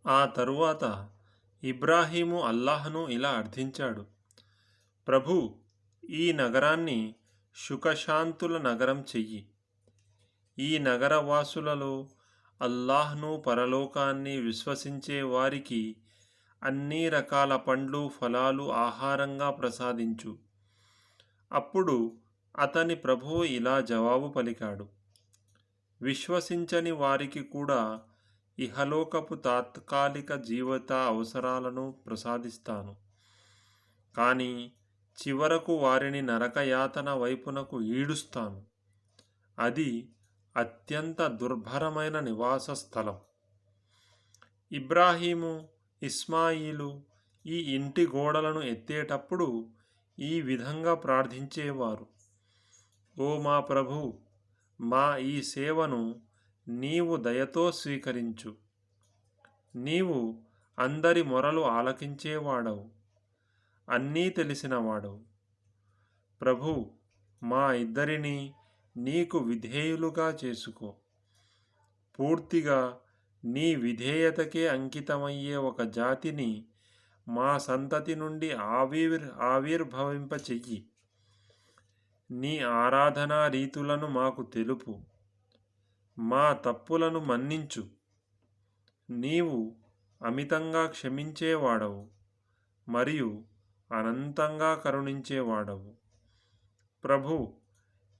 ఆ తరువాత ఇబ్రాహీము అల్లాహ్ను ఇలా అర్థించాడు: ప్రభూ, ఈ నగరాన్ని సుఖశాంతుల నగరం చెయ్యి. ఈ నగరవాసులలో అల్లాహ్ను పరలోకాన్ని విశ్వసించే వారికి అన్ని రకాల పండ్లు ఫలాలు ఆహారంగా ప్రసాదించు. అప్పుడు అతని ప్రభువు ఇలా జవాబు పలికాడు: విశ్వసించని వారికి కూడా ఇహలోకపు తాత్కాలిక జీవిత అవసరాలను ప్రసాదిస్తాను, కానీ చివరకు వారిని నరకయాతన వైపునకు ఈడుస్తాను. అది అత్యంత దుర్భరమైన నివాస స్థలం. ఇబ్రాహీము, ఇస్మాయిలు ఈ ఇంటి గోడలను ఎత్తేటప్పుడు ఈ విధంగా ప్రార్థించేవారు: ఓ మా ప్రభూ, మా ఈ సేవను నీవు దయతో స్వీకరించు. నీవు అందరి మొరలు ఆలకించేవాడవు, అన్నీ తెలిసినవాడవు. ప్రభూ, మా ఇద్దరినీ నీకు విధేయులుగా చేసుకో. పూర్తిగా నీ విధేయతకే అంకితమయ్యే ఒక జాతిని మా సంతతి నుండి ఆవిర్భవింపచెయ్యి. నీ ఆరాధనా రీతులను మాకు తెలుపు. మా తప్పులను మన్నించు. నీవు అమితంగా క్షమించేవాడవు మరియు అనంతంగా కరుణించేవాడవు. ప్రభూ,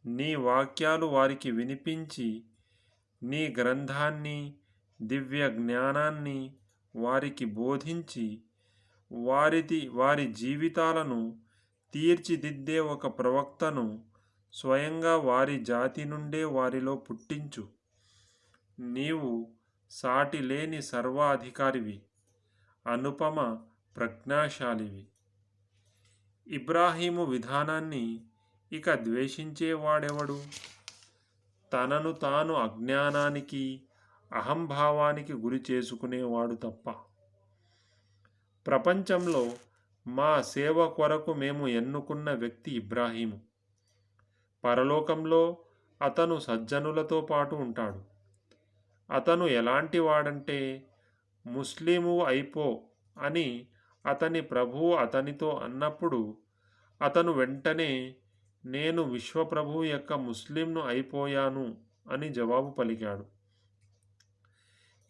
నీ వాక్యాలు వారికి వినిపించి, నీ గ్రంథాన్ని, దివ్య జ్ఞానాన్ని వారికి బోధించి, వారి జీవితాలను తీర్చిదిద్దే ఒక ప్రవక్తను స్వయంగా వారి జాతి నుండే వారిలో పుట్టించు. నీవు సాటి లేని సర్వాధికారివి, అనుపమ ప్రజ్ఞాశాలివి. ఇబ్రాహీము విధానాన్ని ఇక ద్వేషించేవాడెవడు? తనను తాను అజ్ఞానానికి, అహంభావానికి గురి చేసుకునేవాడు తప్ప. ప్రపంచంలో మా సేవ కొరకు మేము ఎన్నుకున్న వ్యక్తి ఇబ్రాహీము. పరలోకంలో అతను సజ్జనులతో పాటు ఉంటాడు. అతను ఎలాంటి వాడంటే, ముస్లిము అయిపో అని అతని ప్రభువు అతనితో అన్నప్పుడు అతను వెంటనే నేను విశ్వప్రభువు యొక్క ముస్లింను అయిపోయాను అని జవాబు పలికాడు.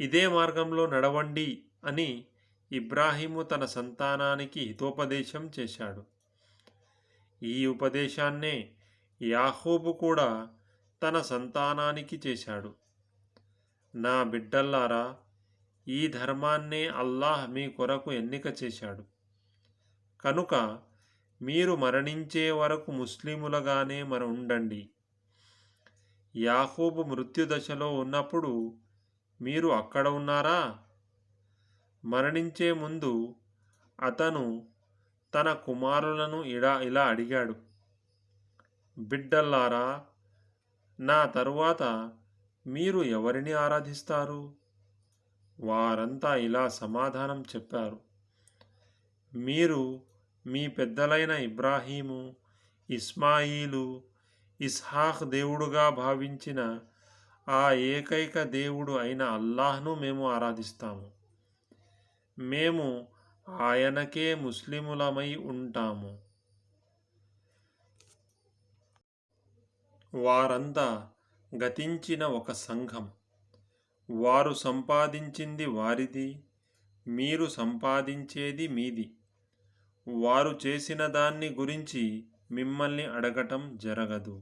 ఇదే మార్గంలో నడవండి అని ఇబ్రాహీము తన సంతానానికి హితోపదేశం చేశాడు. ఈ ఉపదేశాన్నే యాహూబు కూడా తన సంతానానికి చేశాడు. నా బిడ్డల్లారా, ఈ ధర్మాన్నే అల్లాహ్ మీ కొరకు ఎన్నిక చేశాడు. కనుక మీరు మరణించే వరకు ముస్లిములుగానే ఉండండి. యాహూబు మృత్యుదశలో ఉన్నప్పుడు మీరు అక్కడ ఉన్నారా? మరణించే ముందు అతను తన కుమారులను ఇలా అడిగాడు: బిడ్డల్లారా, నా తరువాత మీరు ఎవరిని ఆరాధిస్తారు? వారంతా ఇలా సమాధానం చెప్పారు: మీరు మీ పెద్దలైన ఇబ్రాహీము, ఇస్మాయిలు, ఇస్హాక్ దేవుడుగా భావించిన ఆ ఏకైక దేవుడు అయిన అల్లాహ్ను మేము ఆరాధిస్తాము. మేము ఆయనకే ముస్లిములమై ఉంటాము. వారంతా గతించిన ఒక సంఘం. వారు సంపాదించింది వారిది, మీరు సంపాదించేది మీది. వారు చేసిన దాన్ని గురించి మిమ్మల్ని అడగటం జరగదు.